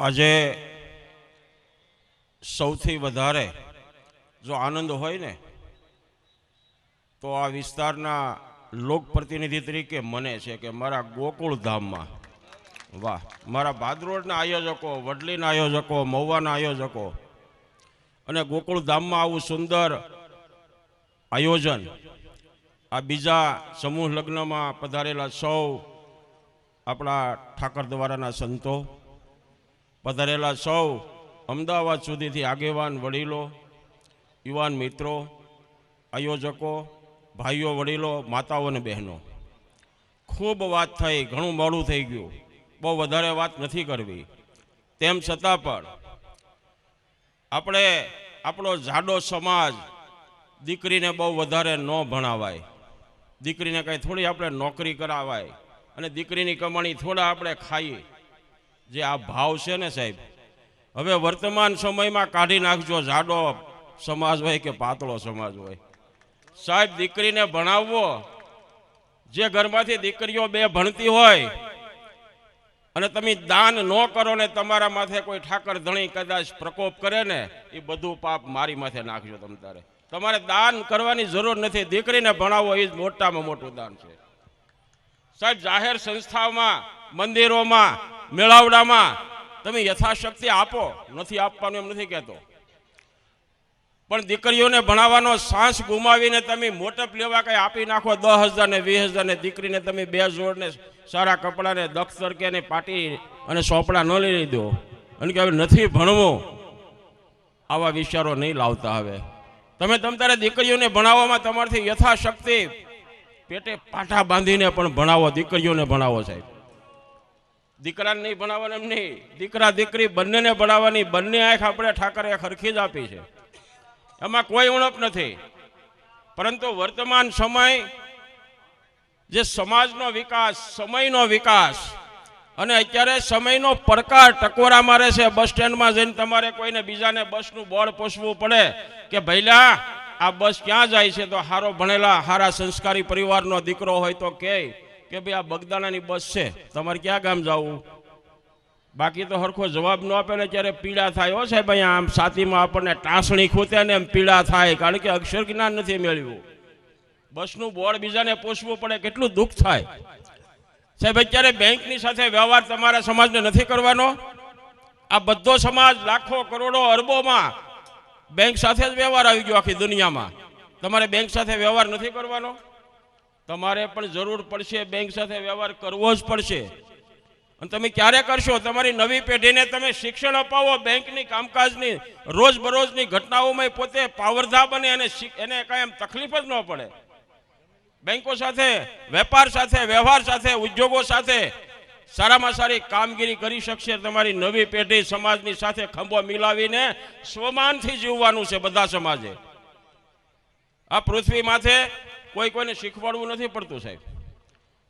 આજે સૌથી વધારે જો આનંદ હોય ને તો આ વિસ્તારના લોકપ્રતિનિધિ તરીકે મને છે કે મારા ગોકુળ ધામમાં, વાહ, મારા ભાદરોડના આયોજકો, વડલીના આયોજકો, મહુવાના આયોજકો અને ગોકુળ ધામમાં આવું સુંદર આયોજન, આ બીજા સમૂહ લગ્નમાં પધારેલા સૌ આપણા ઠાકર દ્વારાના સંતો, પધારેલા સૌ અમદાવાદ સુધીથી આગેવાન વડીલો, યુવાન મિત્રો, આયોજકો, ભાઈઓ, વડીલો, માતાઓ અને બહેનો, ખૂબ વાત થઈ, ઘણું મોડું થઈ ગયું, બહુ વધારે વાત નથી કરવી. તેમ છતાં પણ આપણે આપણો જાડો સમાજ દીકરીને બહુ વધારે ન ભણાવાય, દીકરીને કંઈ થોડી આપણે નોકરી કરાવાય અને દીકરીની કમાણી થોડા આપણે ખાઈએ. જે આ ભાવ છે ને સાહેબ, હવે વર્તમાન સમયમાં કાઢી નાખજો, જાડો સમાજ હોય કે પાતળો સમાજ હોય. સાહેબ, દીકરીને ભણાવવો, જે ઘરમાંથી દીકરીઓ બે ભણતી હોય અને તમે દાન ન કરો ને તમારા માથે કોઈ ઠાકર ધણી કદાચ પ્રકોપ કરે ને, એ બધું પાપ મારી માથે નાખજો. તમારે દાન કરવાની જરૂર નથી, દીકરીને ભણાવો એ જ મોટામાં મોટું દાન છે. સાહેબ, જાહેર સંસ્થાઓમાં, મંદિરોમાં, મેળાવડામાં તમે યથાશક્તિ આપો, નથી આપવાનું એમ નથી કહેતો, પણ દીકરીઓને ભણાવવાનો સાંસ ગુમાવીને તમે મોટપ લેવા કંઈ આપી નાખો 10,000 ને 20,000 ને દીકરીને તમે 2 જોડને સારા કપડાને દખ્તર કે ને પાટી અને સોપડા ન લઈ દો અને કે હવે નથી ભણવું, આવા વિચારો નહીં લાવતા. હવે તમે તમારે દીકરીઓને ભણાવવામાં તમારથી યથાશક્તિ પેટે પાટા બાંધીને પણ ભણાવો, દીકરીઓને ભણાવો. સાહેબ, દીકરાને નહીં ભણાવવાને એમ નહીં, દીકરા દીકરી બંનેને ભણાવવાની, બંને આંખ આપણે ઠાકરે હરખી જ આપી છે, એમાં કોઈ ઉણપ નથી. પરંતુ વર્તમાન સમય, જે સમાજનો વિકાસ, સમયનો વિકાસ, અને અત્યારે સમયનો પડકાર ટકોરા મારે છે. બસ સ્ટેન્ડમાં જઈને તમારે કોઈને બીજાને બસનું બોર્ડ પોષવું પડે કે ભઈલા આ બસ ક્યાં જાય છે, તો હારો ભણેલા હારા સંસ્કારી પરિવારનો દીકરો હોય તો કે ભાઈ આ બગદાણાની બસ છે, તમારે ક્યાં ગામ જવું? બાકી તો હરખો જવાબ ન આપે ને ત્યારે પીડા થાય. હો સાહેબ, અહીંયા આમ છાતીમાં આપણને ટાંસણી ખૂતે ને એમ પીડા થાય, કારણ કે અક્ષર જ્ઞાન નથી મેળવ્યું. બસનું બોર્ડ બીજાને પૂછવું પડે, કેટલું દુઃખ થાય. સાહેબ, અત્યારે બેંકની સાથે વ્યવહાર તમારા સમાજને નથી કરવાનો. આ બધો સમાજ લાખો કરોડો અરબોમાં બેંક સાથે જ વ્યવહાર આવી ગયો આખી દુનિયામાં. તમારે બેંક સાથે વ્યવહાર નથી કરવાનો, તમારે પણ જરૂર પડશે, બેંક સાથે વ્યવહાર કરવો જ પડશે. અને તમે ક્યારે કરશો? તમારી નવી પેઢીને તમે શિક્ષણ અપાવો, બેંકની કામકાજની રોજબરોજની ઘટનાઓમાં પોતે પાવરધા બને અને એને કાંઈ એમ તકલીફ જ ન પડે. બેંકો સાથે, વેપાર સાથે, વ્યવહાર સાથે, ઉદ્યોગો સાથે સારામાં સારી કામગીરી કરી શકશે. તમારી નવી પેઢી સમાજની સાથે ખંભો મિલાવીને સ્વમાનથી જીવવાનું છે બધા સમાજે. આ પૃથ્વી માથે કોઈને શીખવાડવું નથી પડતું. સાહેબ,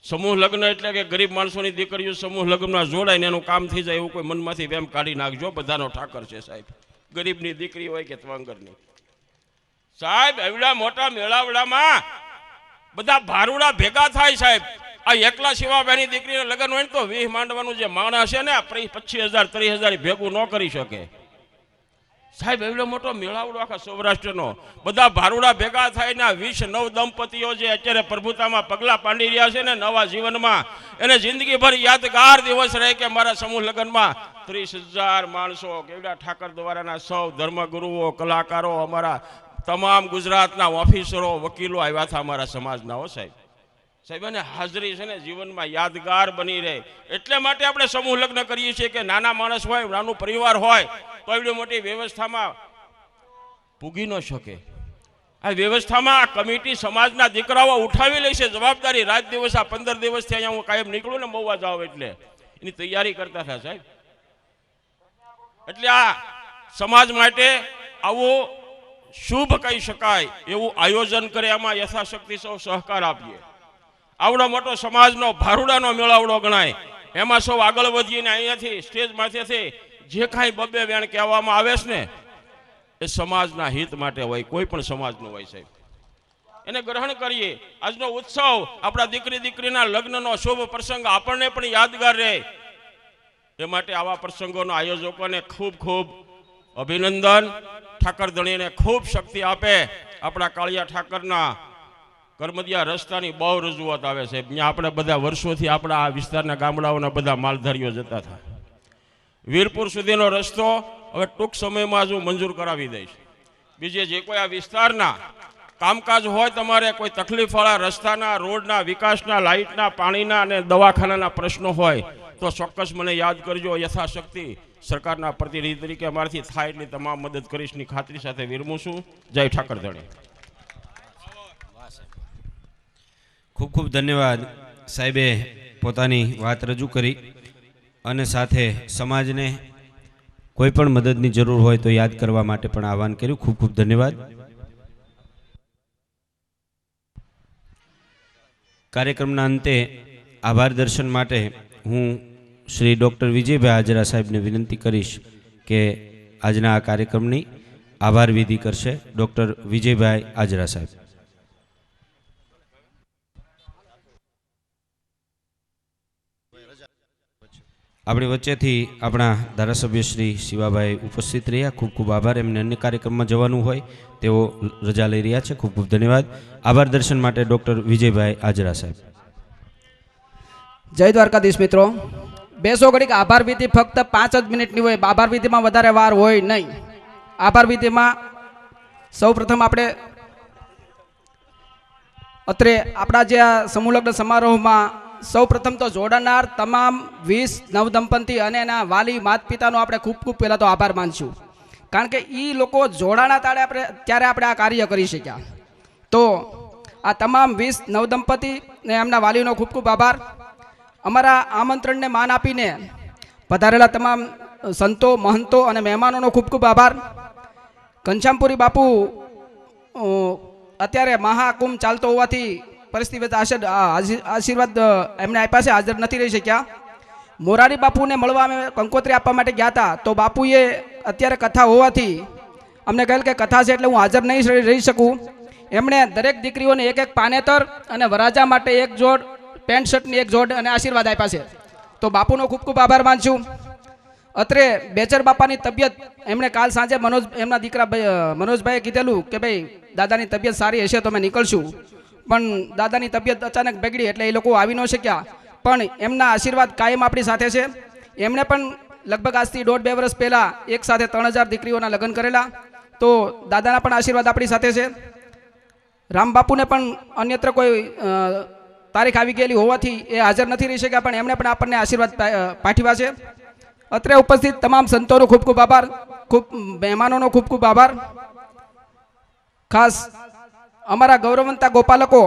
સમૂહ લગ્ન એટલે કે ગરીબ માણસોની દીકરીઓ સમૂહ લગ્નમાં જોડાઈને એનું કામ થઈ જાય એવું કોઈ મનમાંથી વેમ કાઢી નાખજો. બધાનો ઠાકર છે સાહેબ, ગરીબની દીકરી હોય કે ત્વંગરની. સાહેબ, એવડા મોટા મેળાવડામાં બધા ભારુડા ભેગા થાય. સાહેબ, આ એકલા શિવાભાઈની દીકરીને લગ્ન હોય ને તો 20 માંડવાનું જે માણસ છે ને 25,000 30,000 ભેગું ન કરી શકે. સાહેબ, એવડો મોટો મેળાવડો આખા સૌરાષ્ટ્રનો, બધા ભારુડા ભેગા થાય ને 29 દંપતીઓ જે અત્યારે પ્રભુતામાં પગલા પાંડી રહ્યા છે ને નવા જીવનમાં, એને જિંદગીભર યાદગાર દિવસ રહે કે મારા સમૂહ લગ્નમાં 30,000 માણસો, કેવડા ઠાકર દ્વારાના સૌ ધર્મગુરુઓ, કલાકારો, અમારા તમામ ગુજરાતના ઓફિસરો, વકીલો આવ્યા હતા અમારા સમાજના. હો સાહેબ, સાહેબ, અને હાજરી છે ને જીવનમાં યાદગાર બની રહે. એટલે માટે આપણે સમૂહ લગ્ન કરીએ છીએ કે નાના માણસ હોય, નાનું પરિવાર હોય તો એવડી મોટી વ્યવસ્થામાં પૂગી ન શકે. આ વ્યવસ્થામાં આ કમિટી સમાજના દીકરાઓ ઉઠાવી લે છે જવાબદારી. રાત દિવસ આ 15 દિવસથી અહીંયા હું કાયમ નીકળું ને મહુવા જાઉં એટલે એની તૈયારી કરતા હતા સાહેબ. એટલે આ સમાજ માટે આવું શુભ કહી શકાય એવું આયોજન કરે, એમાં યથાશક્તિ સૌ સહકાર આપીએ. આવડો મોટો સમાજનો ભારુડાનો મેળાવડો ગણાય, એમાં સૌ આગળ વધીને અહીંયાથી સ્ટેજ માથેથી જે કાંઈ બબે વેણ કહેવામાં આવે છે ને એ સમાજના હિત માટે હોય, કોઈ પણ સમાજનો હોય સાહેબ. એને ગ્રહણ કરીએ. આજનો ઉત્સવ આપણા દીકરીના લગ્નનો શુભ પ્રસંગ આપણને પણ યાદગાર રહે એ માટે આવા પ્રસંગોના આયોજકોને ખૂબ ખૂબ અભિનંદન. ઠાકરધણીને ખૂબ શક્તિ આપે. આપણા કાળિયા ઠાકરના કરમદિયા રસ્તાની બહુ રજૂઆત આવે છે. ત્યાં આપણે બધા વર્ષોથી આપણા આ વિસ્તારના ગામડાઓના બધા માલધારીઓ જતા હતા. વીરપુર સુધીનો રસ્તો હવે ટૂંક સમયમાં જ હું મંજૂર કરાવી દઈશ. બીજે જે કોઈ આ વિસ્તારના કામકાજ હોય, તમારે કોઈ તકલીફવાળા રસ્તાના, રોડના, વિકાસના, લાઇટના, પાણીના અને દવાખાનાના પ્રશ્નો હોય તો ચોક્કસ મને યાદ કરજો. યથાશક્તિ સરકારના પ્રતિનિધિ તરીકે અમારાથી થાય એટલી તમામ મદદ કરીશની ખાતરી સાથે વિરમું છું. જય ઠાકરધણી. ખૂબ ખૂબ ધન્યવાદ સાહેબે પોતાની વાત રજૂ કરી અને સાથે સમાજને કોઈ પણ મદદની જરૂર હોય તો યાદ કરવા માટે પણ આહવાન કર્યું. ખૂબ ખૂબ ધન્યવાદ. કાર્યક્રમના અંતે આભાર દર્શન માટે હું શ્રી ડૉક્ટર વિજયભાઈ હાજરા સાહેબને વિનંતી કરીશ કે આજના આ કાર્યક્રમની આભાર વિધિ કરશે. ડૉક્ટર વિજયભાઈ હાજરા સાહેબ. આપણી વચ્ચેથી આપણા ધારાસભ્ય શ્રી શિવાભાઈ ઉપસ્થિત રહ્યા. ખૂબ ખૂબ આભાર. એમને અન્ય કાર્યક્રમમાં જવાનું હોય તેઓ રજા લઈ રહ્યા છે. ખૂબ ખૂબ ધન્યવાદ. આભાર દર્શન માટે ડૉક્ટર વિજયભાઈ હાજરા સાહેબ. જય દ્વારકાધીશ મિત્રો. બેસો ઘડીક. આભાર વિધિ ફક્ત 5 જ મિનિટની હોય. આભાર વિધિમાં વધારે વાર હોય નહીં. આભાર વિધિમાં સૌ પ્રથમ આપણે અત્રે આપણા જે આ સમૂહ લગ્ન સમારોહમાં સૌ પ્રથમ તો જોડાનાર તમામ 20 નવદંપતિ અને એના વાલી માતા પિતાનો આપણે ખૂબ ખૂબ પહેલાં તો આભાર માનશું. કારણ કે એ લોકો જોડાણા ત્યારે આપણે આ કાર્ય કરી શક્યા. તો આ તમામ 20 નવદંપતિ ને એમના વાલીનો ખૂબ ખૂબ આભાર. અમારા આમંત્રણને માન આપીને પધારેલા તમામ સંતો, મહંતો અને મહેમાનોનો ખૂબ ખૂબ આભાર. ઘનશ્યામપુરી બાપુ અત્યારે મહાકુંભ ચાલતો હોવાથી પરિસ્થિતિ આશીર્વાદ એમને આપ્યા છે, હાજર નથી રહી શક્યા. મોરારી બાપુને મળવા અમે કંકોત્રી આપવા માટે ગયા હતા. તો બાપુએ અત્યારે કથા હોવાથી અમને કહેલ કે કથા છે એટલે હું હાજર નહીં રહી શકું. એમણે દરેક દીકરીઓને એક એક પાનેતર અને વરાજા માટે એક જોડ પેન્ટ શર્ટની એક જોડ અને આશીર્વાદ આપ્યા છે. તો બાપુનો ખૂબ ખૂબ આભાર માનશું. અત્રે બેચર બાપાની તબિયત એમણે કાલ સાંજે એમના દીકરા મનોજભાઈએ કીધેલું કે ભાઈ દાદાની તબિયત સારી હશે તો અમે નીકળશું. પણ દાદાની તબિયત અચાનક બગડી એટલે એ લોકો આવી ન શક્યા. પણ એમના આશીર્વાદ કાયમ આપણી સાથે છે. એમણે પણ લગભગ આજથી 1.5-2 વર્ષ પહેલાં એક સાથે 3000 દીકરીઓના લગ્ન કરેલા. તો દાદાના પણ આશીર્વાદ આપણી સાથે છે. રામબાપુને પણ અન્યત્ર કોઈ તારીખ આવી ગયેલી હોવાથી એ હાજર નથી રહી શક્યા, પણ એમણે પણ આપણને આશીર્વાદ પાઠવ્યા છે. અત્રે ઉપસ્થિત તમામ સંતોનો ખૂબ ખૂબ આભાર. ખૂબ મહેમાનોનો ખૂબ ખૂબ આભાર. ખાસ અમારા ગૌરવવંતા ગોપાલકો,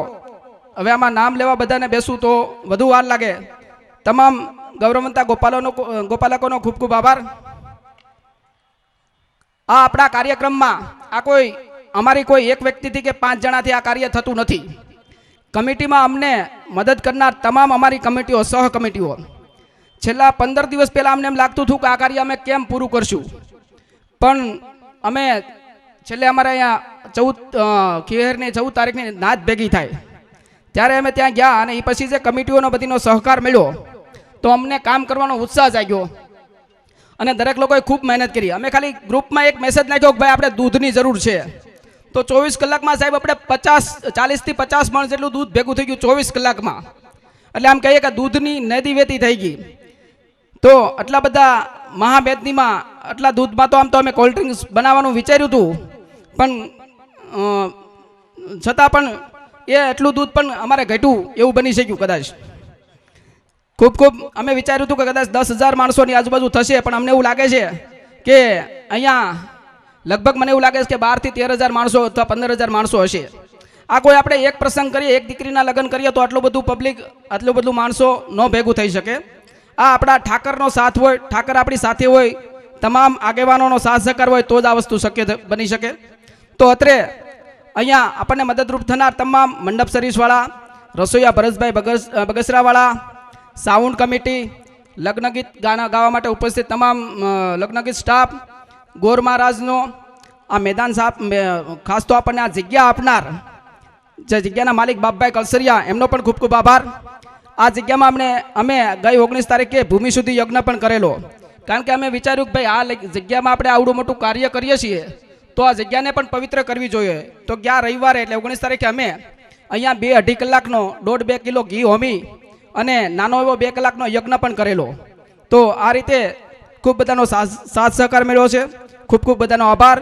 હવે આમાં નામ લેવા બધાને બેસું તો વધુ વાર લાગે. તમામ ગૌરવવંતા ગોપાલકોનો ખૂબ ખૂબ આભાર. આ આપણા કાર્યક્રમમાં અમારી કોઈ એક વ્યક્તિથી કે 5 જણાથી આ કાર્ય થતું નથી. કમિટીમાં અમને મદદ કરનાર તમામ અમારી કમિટીઓ, સહ કમિટીઓ, છેલ્લા 15 દિવસ પહેલાં અમને એમ લાગતું હતું કે આ કાર્ય અમે કેમ પૂરું કરશું. પણ અમે છેલ્લે અમારે અહીંયા 14 તારીખની નાત ભેગી થાય ત્યારે અમે ત્યાં ગયા અને એ પછી જે કમિટીઓનો બધીનો સહકાર મળ્યો તો અમને કામ કરવાનો ઉત્સાહ જાગ્યો અને દરેક લોકોએ ખૂબ મહેનત કરી. અમે ખાલી ગ્રુપમાં એક મેસેજ નાખ્યો કે ભાઈ આપણે દૂધની જરૂર છે. તો 24 કલાકમાં સાહેબ આપણે 40 થી 50 મણ જેટલું દૂધ ભેગું થઈ ગયું 24 કલાકમાં. એટલે આમ કહીએ કે દૂધની નદી વેતી થઈ ગઈ. તો આટલા બધા મહામેદનીમાં આટલા દૂધમાં તો આમ તો અમે કોલ્ડ ડ્રિંક્સ બનાવવાનું વિચાર્યું હતું, પણ છતાં પણ એ એટલું દૂધ પણ અમારે ઘટ્યું એવું બની શક્યું કદાચ. ખૂબ ખૂબ અમે વિચાર્યું હતું કે કદાચ 10,000 માણસોની આજુબાજુ થશે, પણ અમને એવું લાગે છે કે અહીંયા લગભગ મને એવું લાગે છે કે 12 થી 13,000 માણસો અથવા 15,000 માણસો હશે. આ કોઈ આપણે એક પ્રસંગ કરીએ, એક દીકરીના લગ્ન કરીએ તો આટલું બધું પબ્લિક, આટલું બધું માણસો ન ભેગું થઈ શકે. આ આપણા ઠાકરનો સાથ હોય, ઠાકર આપણી સાથે હોય, તમામ આગેવાનોનો સાથ સહકાર હોય તો જ આ વસ્તુ શક્ય બની શકે. તો અત્રે અહીંયા આપણને મદદરૂપ થનાર તમામ મંડપ સર્વિસવાળા, રસોઈયા ભરતભાઈ બગસરાવાળા, સાઉન્ડ કમિટી, લગ્ન ગીત ગાવા માટે ઉપસ્થિત તમામ લગ્ન ગીત સ્ટાફ, ગોર મહારાજનો, આ મેદાન સાહેબ, ખાસ તો આપણને આ જગ્યા આપનાર જે જગ્યાના માલિક બાપભાઈ કલસરિયા, એમનો પણ ખૂબ ખૂબ આભાર. આ જગ્યામાં અમે ગઈ 19 તારીખે ભૂમિ શુદ્ધિ યજ્ઞ પણ કરેલો, કારણ કે અમે વિચાર્યું કે ભાઈ આ જગ્યામાં આપણે આવડું મોટું કાર્ય કરીએ છીએ તો આ જગ્યાને પણ પવિત્ર કરવી જોઈએ. તો ગયા રવિવારે એટલે 19 તારીખે અમે અહીંયા 2-2.5 કલાકનો 1.5-2 કિલો ઘી હોમી અને નાનો એવો 2 કલાકનો યજ્ઞ પણ કરેલો. તો આ રીતે ખૂબ બધાનો સાથ સહકાર મળ્યો છે. ખૂબ ખૂબ બધાનો આભાર.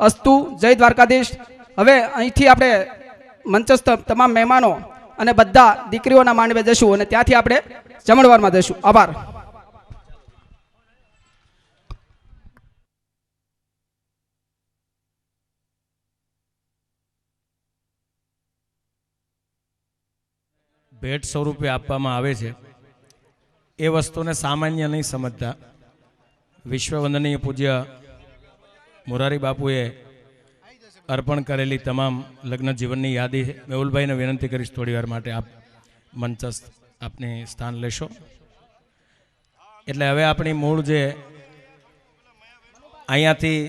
અસ્તુ. જય દ્વારકાધીશ. હવે અહીંથી આપણે મંચસ્થ તમામ મહેમાનો અને બધા દીકરીઓના માંડવે જશું અને ત્યાંથી આપણે જમણવારમાં જશું. આભાર. ભેટ સ્વરૂપે આપવામાં આવે છે એ વસ્તુને સામાન્ય નહીં સમજતા. વિશ્વવંદનીય પૂજ્ય મોરારી બાપુએ અર્પણ કરેલી તમામ લગ્ન જીવનની યાદી મેહુલભાઈને વિનંતી કરીશ થોડી વાર માટે આપ મંચસ્થ આપની સ્થાન લેશો. એટલે હવે આપણી મૂળ જે અહીંયાથી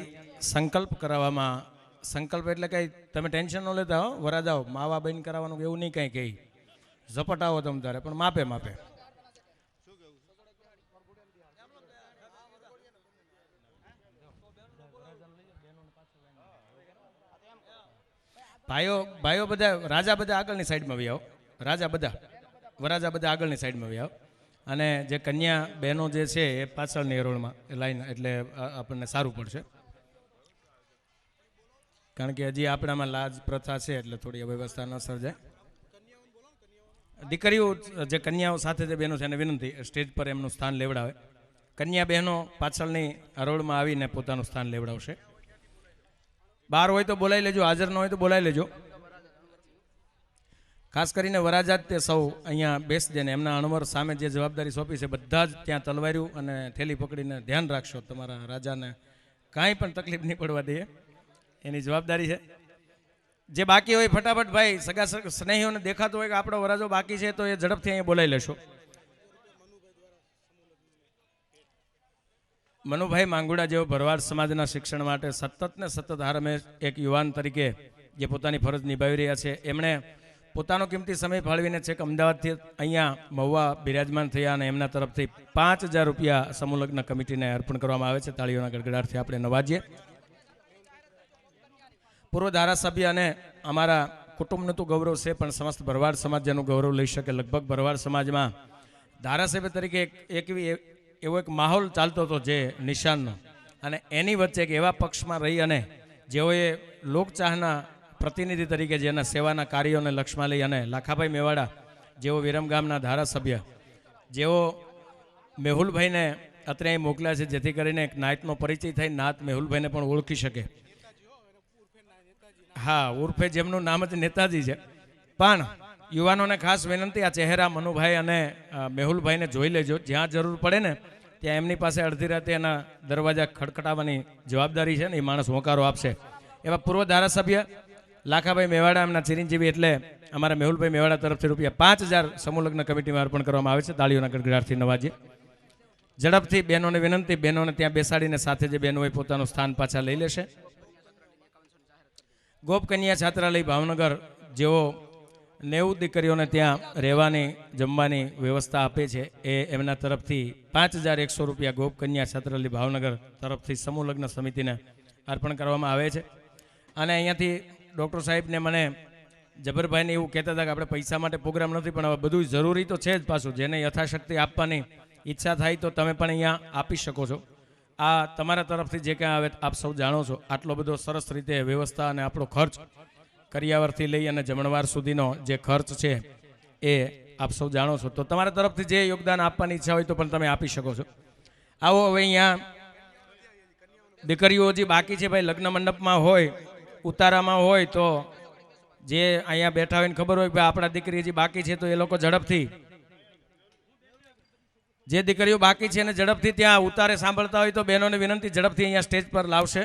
સંકલ્પ કરાવવામાં, સંકલ્પ એટલે કંઈ તમે ટેન્શન ન લેતા હો, વરાજાઓ માવા બહેન કરાવવાનું એવું નહીં કંઈ કહી ઝપટાવો તમ તારે, પણ માપે માપે. ભાઈઓ બધા રાજા બધા આગળની સાઈડમાં આવી આવો. રાજા બધા વરાજા બધા આગળની સાઈડમાં આવી આવો. અને જે કન્યા બહેનો જે છે એ પાછળની હરોળમાં લાઈન, એટલે આપણને સારું પડશે, કારણ કે હજી આપણામાં લાજ પ્રથા છે એટલે થોડી અવ્યવસ્થા ન સર્જાય. દીકરીઓ જે કન્યાઓ સાથે જે બહેનો છે એને વિનંતી સ્ટેજ પર એમનું સ્થાન લેવડાવે. કન્યા બહેનો પાછળની હરોળમાં આવીને પોતાનું સ્થાન લેવડાવશે. બહાર હોય તો બોલાવી લેજો, હાજર ન હોય તો બોલાવી લેજો. ખાસ કરીને વરાજા જ તે સૌ અહીંયા બેસજે ને એમના અણવર સામે જે જવાબદારી સોંપી છે બધા જ ત્યાં તલવાર્યું અને થેલી પકડીને ધ્યાન રાખશો. તમારા રાજાને કાંઈ પણ તકલીફ નહીં પડવા દઈએ, એની જવાબદારી છે. જે બાકી હોય ફટાફટ ભાઈ સગા સ્નેહીઓને દેખાતો હોય કે આપણો વરાજો બાકી છે તો એ ઝડપથી અહીંયા બોલાવી લેશો. મનુભાઈ માંગુડા જેવો ભરવાડ સમાજના શિક્ષણ માટે સતત ને સતત હરહંમેશ એક યુવાન તરીકે જે પોતાની ફરજ નિભાવી રહ્યા છે, એમણે પોતાનો કિંમતી સમય ફાળવીને છેક અમદાવાદથી અહીંયા મહુવા બિરાજમાન થયા અને એમના તરફથી 5,000 રૂપિયા સમૂહ લગ્ન કમિટીને અર્પણ કરવામાં આવે છે. તાળીઓના ગડગડાટથી આપણે નવાજીએ. પૂર્વ ધારાસભ્ય અને અમારા કુટુંબનું તો ગૌરવ છે, પણ સમસ્ત ભરવાડ સમાજ જેનું ગૌરવ લઈ શકે. લગભગ ભરવાડ સમાજમાં ધારાસભ્ય તરીકે એવો એક માહોલ ચાલતો હતો જે નિશાનનો, અને એની વચ્ચે એક એવા પક્ષમાં રહી અને જેઓએ લોકચાહના પ્રતિનિધિ તરીકે જેના સેવાના કાર્યોને લક્ષ્યમાં લઈ અને લાખાભાઈ મેવાડા જેઓ વિરમગામના ધારાસભ્ય, જેઓ મેહુલભાઈને અત્રે અહીં મોકલ્યા છે જેથી કરીને એક નાયતનો પરિચય થાય, નાત મેહુલભાઈને પણ ઓળખી શકે. હા, ઉર્ફે જેમનું નામ જ નેતાજી છે. પણ યુવાનોને ખાસ વિનંતી, આ ચહેરા મનુભાઈ અને મેહુલભાઈને જોઈ લેજો. જ્યાં જરૂર પડે ને ત્યાં એમની પાસે અડધી રાતે એના દરવાજા ખડખડાવવાની જવાબદારી છે ને, એ માણસ હોંકારો આપશે. એવા પૂર્વ ધારાસભ્ય લાખાભાઈ મેવાડા એમના ચિરંજીવી એટલે અમારા મેહુલભાઈ મેવાડા તરફથી રૂપિયા 5,000 સમૂહ લગ્ન કમિટીમાં અર્પણ કરવામાં આવે છે. તાળીઓના ગડગડાટથી નવાજીએ. ઝડપથી બહેનોને વિનંતી, બહેનોને ત્યાં બેસાડીને સાથે જે બહેનો હોય પોતાનું સ્થાન પાછા લઈ લેશે. ગોપ કન્યા છાત્રાલય ભાવનગર જેઓ 90 દીકરીઓને ત્યાં રહેવાની જમવાની વ્યવસ્થા આપે છે, એ એમના તરફથી 5,100 રૂપિયા ગોપ કન્યા છાત્રાલય ભાવનગર તરફથી સમૂહ લગ્ન સમિતિને અર્પણ કરવામાં આવે છે. અને અહીંયાથી ડૉક્ટર સાહેબને મને જબરભાઈને એવું કહેતા હતા કે આપણે પૈસા માટે પ્રોગ્રામ નથી, પણ હવે બધું જરૂરી તો છે જ પાછું. જેને યથાશક્તિ આપવાની ઈચ્છા થાય તો તમે પણ અહીંયા આપી શકો છો. આ તમારા તરફથી જે કાંઈ આવે આપ સૌ જાણો છો. આટલો બધો સરસ રીતે વ્યવસ્થા અને આપણો ખર્ચ કરિયાવરથી લઈ અને જમણવાર સુધીનો જે ખર્ચ છે એ આપ સૌ જાણો છો. તો તમારા તરફથી જે યોગદાન આપવાની ઈચ્છા હોય તો પણ તમે આપી શકો છો. આવો હવે અહીંયા દીકરીઓ હજી બાકી છે ભાઈ, લગ્ન મંડપમાં હોય, ઉતારામાં હોય, તો જે અહીંયા બેઠા હોય ને ખબર હોય કે આપણા દીકરી હજી બાકી છે તો એ લોકો ઝડપથી, જે દીકરીઓ બાકી છે એને ઝડપથી ત્યાં ઉતારે સાંભળતા હોય તો બહેનોને વિનંતી ઝડપથી અહીંયા સ્ટેજ પર લાવશે.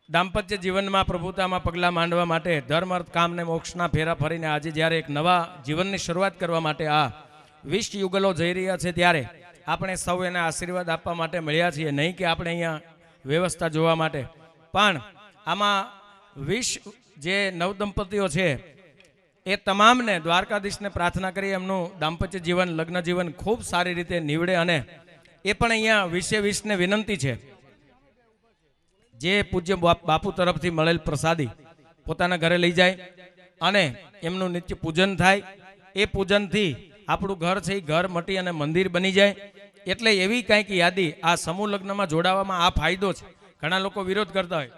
દાંપત્ય જીવનમાં પ્રભુતામાં પગલાં માંડવા માટે ધર્મ અર્થ કામ ને મોક્ષના ફેરા ફરીને આજે જ્યારે એક નવા જીવનની શરૂઆત કરવા માટે આ 20 યુગલો જઈ રહ્યા છે, ત્યારે આપણે સૌ એને આશીર્વાદ આપવા માટે મળ્યા છીએ. નહીં કે આપણે અહીંયા વ્યવસ્થા જોવા માટે, પણ આમાં 20 જે નવદંપતીઓ છે એ તમામને દ્વારકાધીશને પ્રાર્થના કરી એમનું દાંપત્ય જીવન, લગ્ન જીવન ખૂબ સારી રીતે નીવડે. અને એ પણ અહીંયા 20 ને વિનંતી છે, જે પૂજ્ય બાપુ તરફથી મળેલ પ્રસાદી પોતાના ઘરે લઈ જાય અને એમનું નિત્ય પૂજન થાય. એ પૂજનથી આપણું ઘર છે એ ઘર મટી અને મંદિર બની જાય. એટલે એવી કંઈક યાદી આ સમૂહ લગ્નમાં જોડાવામાં આ ફાયદો છે. ઘણા લોકો વિરોધ કરતા હોય,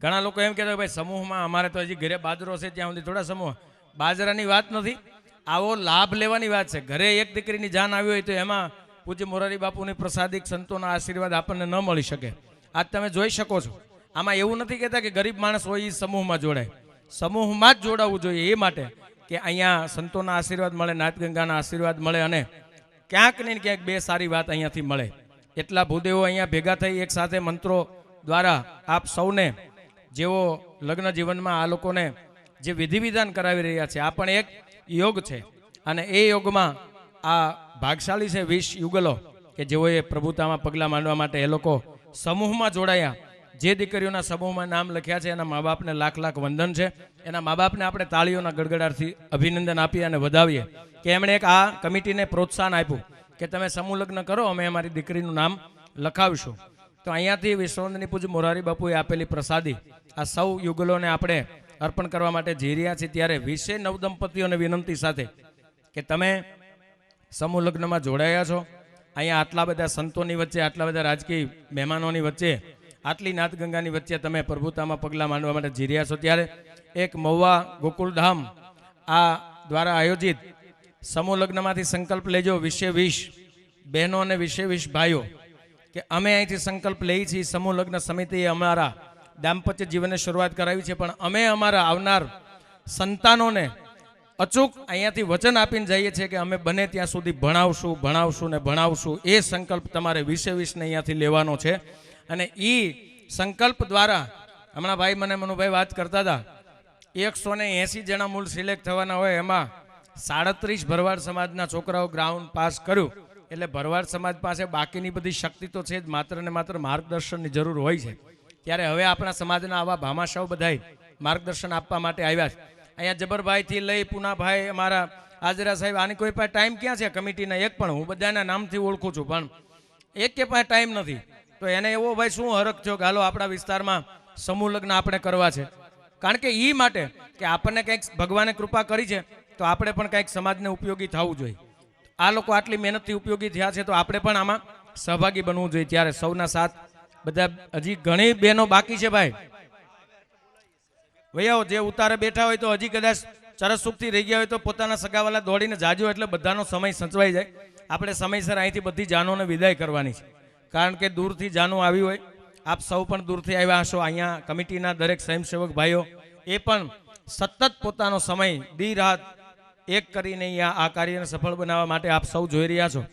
ઘણા લોકો એમ કહેતા હોય ભાઈ સમૂહમાં અમારે તો હજી ઘરે બાજરો છે ત્યાં સુધી થોડા સમૂહ. બાજરાની વાત નથી, આવો લાભ લેવાની વાત છે. ઘરે એક દીકરીની જાન આવી હોય તો એમાં પૂજ્ય મોરારી બાપુની પ્રસાદિક સંતોના આશીર્વાદ આપણને ન મળી શકે. આજ તમે જોઈ શકો છો, આમાં એવું નથી કહેતા કે ગરીબ માણસ હોય એ સમૂહમાં જોડાય. સમૂહમાં જ જોડાવવું જોઈએ, એ માટે કે અહીંયા સંતોના આશીર્વાદ મળે, નાથગંગાના આશીર્વાદ મળે અને ક્યાંક ને ક્યાંક બે સારી વાત અહીંયાથી મળે. એટલા ભૂદેવો અહીંયા ભેગા થઈ એક સાથે મંત્રો દ્વારા આપ સૌને, જેઓ લગ્ન જીવનમાં આ લોકોને જે વિધિ વિધાન કરાવી રહ્યા છે, આ પણ એક યોગ છે. અને એ યોગમાં આ ભાગશાળી છે 20 યુગલો કે જેઓએ પ્રભુતામાં પગલાં માંડવા માટે એ લોકો સમૂહમાં જોડાયા. જે દીકરીઓના સમૂહમાં નામ લખ્યા છે એના મા બાપને લાખ લાખ વંદન છે. એના મા બાપને આપણે તાળીઓના ગડગડાટથી અભિનંદન આપીએ અને વધાવીએ કે એમણે એક આ કમિટીને પ્રોત્સાહન આપ્યું કે તમે સમૂહ લગ્ન કરો, અમે અમારી દીકરીનું નામ લખાવીશું. તો અહીંયાથી વિશ્વવંદની પૂજ્ય મોરારી બાપુએ આપેલી પ્રસાદી આ સૌ યુગલોને આપણે અર્પણ કરવા માટે જઈ રહ્યા છીએ. ત્યારે 20 નવદંપતીઓને વિનંતી સાથે કે તમે સમૂહ લગ્નમાં જોડાયા છો, અહીંયા આટલા બધા સંતોની વચ્ચે, આટલા બધા રાજકીય મહેમાનોની વચ્ચે, આટલી નાથગંગાની વચ્ચે તમે પ્રભુતામાં પગલાં માંડવા માટે જઈ રહ્યા છો. ત્યારે એક મહુવા ગોકુળધામ આ દ્વારા આયોજિત સમૂહ લગ્નમાંથી સંકલ્પ લેજો 20 બહેનો અને 20 ભાઈઓ કે અમે અહીંથી સંકલ્પ લઈએ છીએ. સમૂહ લગ્ન સમિતિએ અમારા દાંપત્ય જીવનની શરૂઆત કરાવી છે, પણ અમે અમારા આવનાર સંતાનોને અચૂક અહીંયાથી વચન આપીને જઈએ છીએ કે અમે બને ત્યાં સુધી ભણાવશું ને ભણાવશું. એ સંકલ્પ તમારે 20 ને અહીંયાથી લેવાનો છે. અને એ સંકલ્પ દ્વારા હમણાં ભાઈ મને મનુભાઈ વાત કરતા હતા, 180 જણા મૂળ સિલેક્ટ થવાના હોય, એમાં 37 ભરવાડ સમાજના છોકરાઓ ગ્રાઉન્ડ પાસ કર્યું. એટલે ભરવાડ સમાજ પાસે બાકીની બધી શક્તિ તો છે જ, માત્ર ને માત્ર માર્ગદર્શનની જરૂર હોય છે. ત્યારે હવે આપણા સમાજના આવા ભામાશાઓ બધાય માર્ગદર્શન આપવા માટે આવ્યા છે. અહીંયા જબરભાઈથી લઈ પૂનાભાઈ, અમારા હાજરા સાહેબ, આની કોઈ પાસે ટાઈમ ક્યાં છે કમિટીના? એક પણ, હું બધાના નામથી ઓળખું છું, પણ એક કે પાસે ટાઈમ નથી. તો એને એવો ભાઈ શું હરખ થયો કે હાલો આપણા વિસ્તારમાં સમૂહ લગ્ન આપણે કરવા છે. કારણ કે એ માટે કે આપણને કંઈક ભગવાને કૃપા કરી છે તો આપણે પણ કંઈક સમાજને ઉપયોગી થવું જોઈએ. આ લોકો આટલી મહેનતથી ઉપયોગી થયા છે તો આપણે પણ આમાં સહભાગી બનવું જોઈએ. ત્યારે સૌના સાથ બધા, હજી ઘણી બહેનો બાકી છે ભાઈ. ભૈયાઓ જે ઉતારે બેઠા હોય તો હજી કદાચ ચરસ સુખથી રહી ગયા હોય તો પોતાના સગાવાલા દોડીને જાજો, એટલે બધાનો સમય સચવાઈ જાય. આપણે સમયસર અહીંથી બધી જાનોને વિદાય કરવાની છે. કારણ કે દૂરથી જાનો આવી હોય, આપ સૌ પણ દૂરથી આવ્યા હશો. અહીંયા કમિટીના દરેક સ્વયંસેવક ભાઈઓ એ પણ સતત પોતાનો સમય દી રાત એક કરીને અહીંયા આ કાર્યને સફળ બનાવવા માટે આપ સૌ જોઈ રહ્યા છો.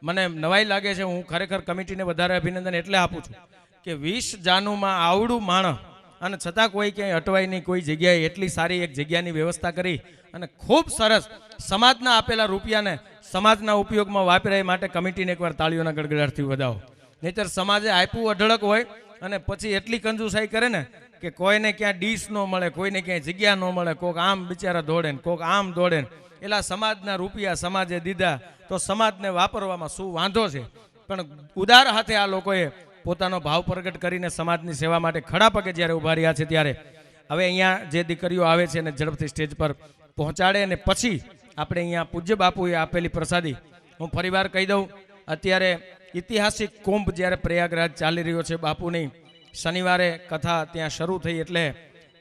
મને નવાઈ લાગે છે, હું ખરેખર કમિટીને વધારે અભિનંદન એટલે આપું છું કે 20 જાનુમાં આવડું માણસ અને છતાં કોઈ ક્યાંય અટવાય નહીં, કોઈ જગ્યાએ એટલી સારી એક જગ્યાની વ્યવસ્થા કરી અને ખૂબ સરસ સમાજના આપેલા રૂપિયાને સમાજના ઉપયોગમાં વાપરાય માટે કમિટીને એકવાર તાળીઓના ગડગડાટથી વધાવો. નહીતર સમાજે આપ્યું અઢળક હોય અને પછી એટલી કંજુસાઈ કરે ને કે કોઈને ક્યાં ડીશ ન મળે, કોઈને ક્યાંય જગ્યા ન મળે, કોક આમ બિચારા દોડે ને કોક આમ દોડે ને. એટલા સમાજના રૂપિયા સમાજે દીધા તો સમાજને વાપરવામાં શું વાંધો છે? પણ ઉદાર હાથે આ લોકોએ પોતાનો ભાવ પ્રગટ કરીને સમાજની સેવા માટે ખડા પગે જ્યારે ઉભા રહ્યા છે. ત્યારે હવે અહીંયા જે દીકરીઓ આવે છે એને ઝડપથી સ્ટેજ પર પહોંચાડે અને પછી આપણે અહીંયા પૂજ્ય બાપુએ આપેલી પ્રસાદી, હું ફરીવાર કહી દઉં, અત્યારે ઐતિહાસિક કુંભ જ્યારે પ્રયાગરાજ ચાલી રહ્યો છે, બાપુની શનિવારે કથા ત્યાં શરૂ થઈ એટલે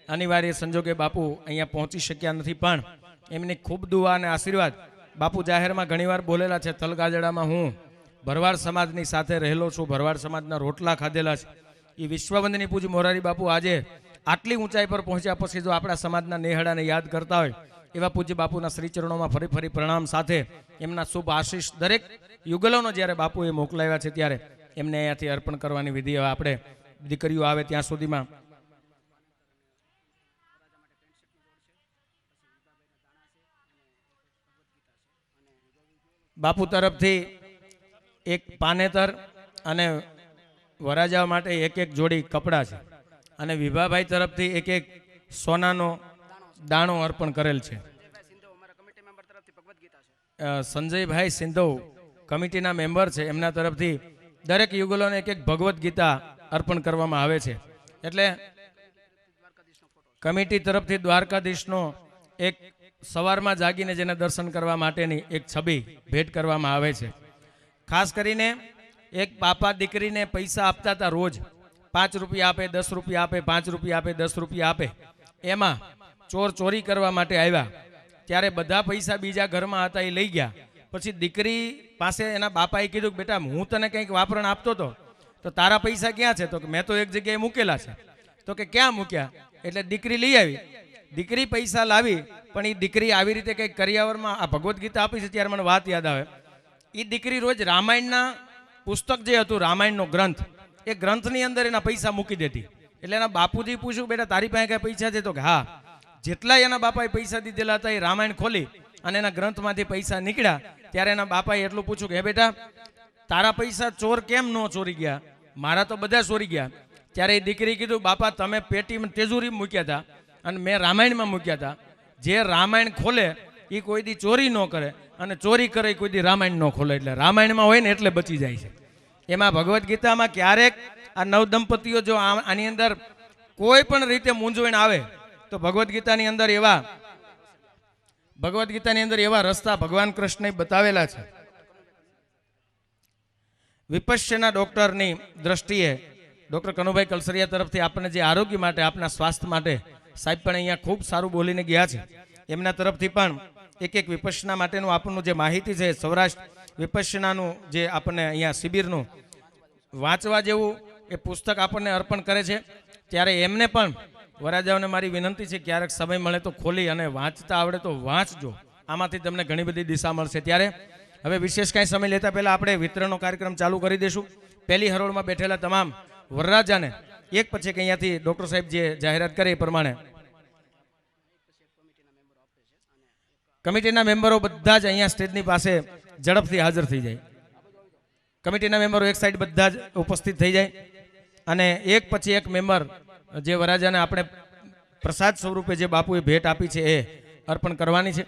અનિવાર્ય સંજોગે બાપુ અહીંયા પહોંચી શક્યા નથી. પણ એમની ખૂબ દુઆ અને આશીર્વાદ બાપુ જાહેરમાં ઘણીવાર બોલેલા છે. તલગાજડામાં હું ભરવાડ સમાજની સાથે રહેલો છું, ભરવાડ સમાજના રોટલા ખાધેલા છે. એ વિશ્વવંદની પૂજ્ય મોરારી બાપુ આજે આટલી ઊંચાઈ પર પહોંચ્યા પછી જો આપણા સમાજના નેહડાને યાદ કરતા હોય, એવા પૂજ્ય બાપુના શ્રીચરણોમાં ફરી પ્રણામ સાથે એમના શુભ આશીષ દરેક યુગલોનો જ્યારે બાપુએ મોકલાવ્યા છે ત્યારે એમને અહીંયાથી અર્પણ કરવાની વિધિ હવે આપણે દીકરીઓ આવે ત્યાં સુધીમાં બાપુ તરફથી એક પાનેતર અને વરાજા માટે એક જોડી કપડાં છે. અને વિભાભાઈ તરફથી એક સોનાનો દાણો અર્પણ કરેલ છે. સંજયભાઈ સિંધવ કમિટીના મેમ્બર છે, એમના તરફથી દરેક યુગલોને એક ભગવદ્ ગીતા અર્પણ કરવામાં આવે છે. એટલે કમિટી તરફથી દ્વારકાધીશનો એક સવારમાં જાગીને જેને દર્શન કરવા માટેની એક છબી ભેટ કરવામાં આવે છે. ખાસ કરીને એક બાપા દીકરીને પૈસા આપતા હતા, રોજ 5 રૂપિયા આપે, 10 રૂપિયા આપે, 5 રૂપિયા આપે, 10 રૂપિયા આપે. એમાં ચોર ચોરી કરવા માટે આવ્યા ત્યારે બધા પૈસા બીજા ઘરમાં હતા એ લઈ ગયા. પછી દીકરી પાસે એના બાપાએ કીધું કે બેટા હું તને કંઈક વાપરણ આપતો હતો તો તારા પૈસા ક્યાં છે? તો કે મેં તો એક જગ્યાએ મૂકેલા છે. તો કે ક્યાં મૂક્યા? એટલે દીકરી લઈ આવી. દીકરી પૈસા લાવી, પણ એ દીકરી આવી રીતે કંઈક કરિયાવરમાં આ ભગવદ્ ગીતા આપી છે ત્યારે મને વાત યાદ આવે. એ દીકરી રોજ રામાયણના પુસ્તક જે હતું, રામાયણનો ગ્રંથ, એ ગ્રંથની અંદર એના પૈસા મૂકી દેતી. એટલે એના બાપુજી પૂછ્યું બેટા તારી પાસે કઈ પૈસા છે? તો કે હા. જેટલા એના બાપાએ પૈસા દીધેલા હતા એ રામાયણ ખોલી અને એના ગ્રંથમાંથી પૈસા નીકળ્યા ત્યારે એના બાપાએ એટલું પૂછ્યું કે હે બેટા તારા પૈસા ચોર કેમ ન ચોરી ગયા? મારા તો બધા ચોરી ગયા. ત્યારે એ દીકરી કીધું બાપા તમે પેટીમાં તેજુરી મૂક્યા હતા અને મેં રામાયણમાં મૂક્યા હતા. જે રામાયણ ખોલે એ કોઈ દી ચોરી ન કરે અને ચોરી કરે એ કોઈ દી રામાયણ ન ખોલે. એટલે રામાયણમાં હોય ને એટલે બચી જાય છે. એમાં ભગવદ્ ગીતામાં ક્યારેક આ નવ દંપતીઓ જો આની અંદર કોઈ પણ રીતે મૂંઝવણ આવે તો ભગવદ્ ગીતાની અંદર એવા રસ્તા ભગવાન કૃષ્ણએ બતાવેલા છે. વિપશ્યના ડોક્ટરની દ્રષ્ટિએ ડોક્ટર કનુભાઈ કલસરિયા તરફથી આપણને જે આરોગ્ય માટે, આપના સ્વાસ્થ્ય માટે સાહેબ પણ અહીંયા ખૂબ સારું બોલીને ગયા છે. એમના તરફથી પણ એક વિપશ્યના માટેનું આપણનું જે માહિતી છે, સૌરાષ્ટ્ર વિપશ્યનાનું જે આપણને અહીંયા શિબિરનું વાંચવા જેવું એ પુસ્તક આપણને અર્પણ કરે છે. ત્યારે એમને પણ વરાજાઓને મારી વિનંતી છે ક્યારેક સમય મળે તો ખોલી અને વાંચતા આવડે તો વાંચજો. આમાંથી તમને ઘણી બધી દિશા મળશે. ત્યારે હવે વિશેષ કાંઈ સમય લેતા પહેલા આપણે વિતરણનો કાર્યક્રમ ચાલુ કરી દઈશું. પહેલી હરોળમાં બેઠેલા તમામ વરરાજાને એક પછી એક અહીંયાથી ડૉક્ટર સાહેબ જે જાહેરાત કરે એ પ્રમાણે કમિટીના મેમ્બરો બધા જ અહીંયા સ્ટેજની પાસે ઝડપથી હાજર થઈ જાય. કમિટીના મેમ્બરો એક સાઈડ બધા જ ઉપસ્થિત થઈ જાય અને એક પછી એક મેમ્બર જે વરાજાને આપણે પ્રસાદ સ્વરૂપે જે બાપુએ ભેટ આપી છે એ અર્પણ કરવાની છે.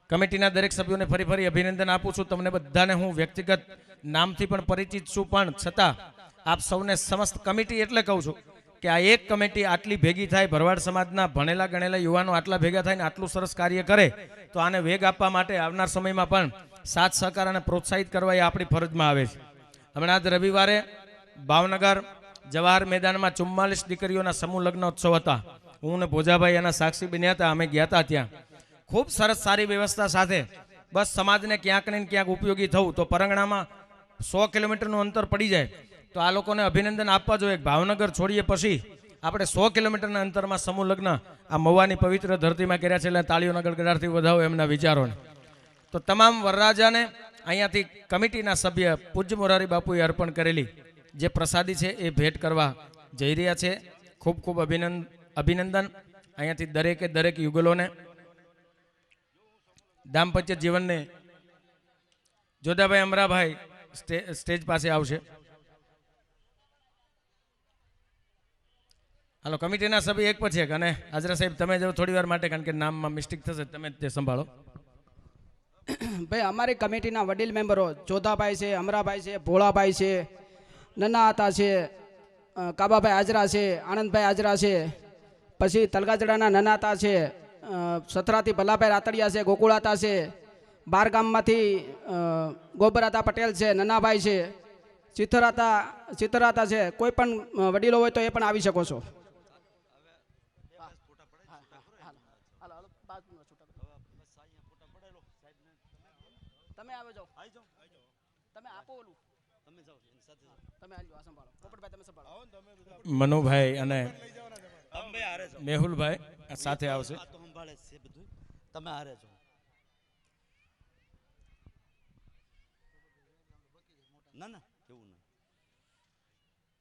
કમિટીના દરેક સભ્યોને ફરી અભિનંદન આપું છું. તમને બધાને હું વ્યક્તિગત નામથી પણ પરિચિત છું, પણ છતાં આપ સૌને સમસ્ત કમિટી એટલે કહું છું કે આ એક કમિટી આટલી ભેગી થાય, ભરવાડ સમાજના ભણેલા ગણેલા યુવાનો આટલા ભેગા થાય ને આટલું સરસ કાર્ય કરે તો આને વેગ આપવા માટે આવનાર સમયમાં પણ સાથ સહકાર અને પ્રોત્સાહિત કરવા એ આપણી ફરજમાં આવે છે. હમણાં જ રવિવારે ભાવનગર જવાહર મેદાનમાં 44 દીકરીઓના સમૂહ લગ્ન ઉત્સવ હતા. હું ને ભોજાભાઈ એના સાક્ષી બન્યા હતા. અમે ગયા હતા ત્યાં. ખૂબ સરસ સારી વ્યવસ્થા સાથે બસ સમાજને ક્યાંક ને ક્યાંક ઉપયોગી થવું. તો પરંગણામાં 100 કિલોમીટરનું અંતર પડી જાય તો આ લોકોને અભિનંદન આપવા જોઈએ. ભાવનગર છોડીએ પછી આપણે 100 કિલોમીટરના અંતરમાં સમૂહ લગ્ન આ મહુવાની પવિત્ર ધરતીમાં કર્યા છે. એટલે તાળીઓના ગડગડાટથી વધાવો એમના વિચારોને. તો તમામ વરરાજાને અહીંયાથી કમિટીના સભ્ય પૂજ્ય મોરારી બાપુએ અર્પણ કરેલી જે પ્રસાદી છે એ ભેટ કરવા જઈ રહ્યા છે. ખૂબ ખૂબ અભિનંદન અહીંયાથી દરેક યુગલોને. દાંપત્ય જીવનને જોધાભાઈ અમરાભાઈ સ્ટેજ પાસે આવશે. હાલો કમિટીના સભ્ય એક પછી એક. અને હાજરા સાહેબ તમે જો થોડી વાર માટે, કારણ કે નામમાં મિસ્ટેક થશે, તમે તે સંભાળો. ભાઈ અમારી કમિટીના વડીલ મેમ્બરો જોધાભાઈ છે, અમરાભાઈ છે, ભોળાભાઈ છે, નનાતા છે, કાબાભાઈ હાજરા છે, આનંદભાઈ હાજરા છે, પછી તલગાજડાના નનાતા છે, સથરાથી ભલાભાઈ રાતડિયા છે, ગોકુળાતા છે, બાર ગામમાંથી ગોબરાતા પટેલ છે, નનાભાઈ છે, ચિતરાતા છે. કોઈ પણ વડીલો હોય તો એ પણ આવી શકો છો. તમે આવો જાઓ, તમે આપો ઓલું, તમે આજો આ સંભાળો. પોપટભાઈ તમે સંભાળો. મનુભાઈ અને મેહુલભાઈ સાથે આવશે. તમે હારે છો. ના ના એવું ના.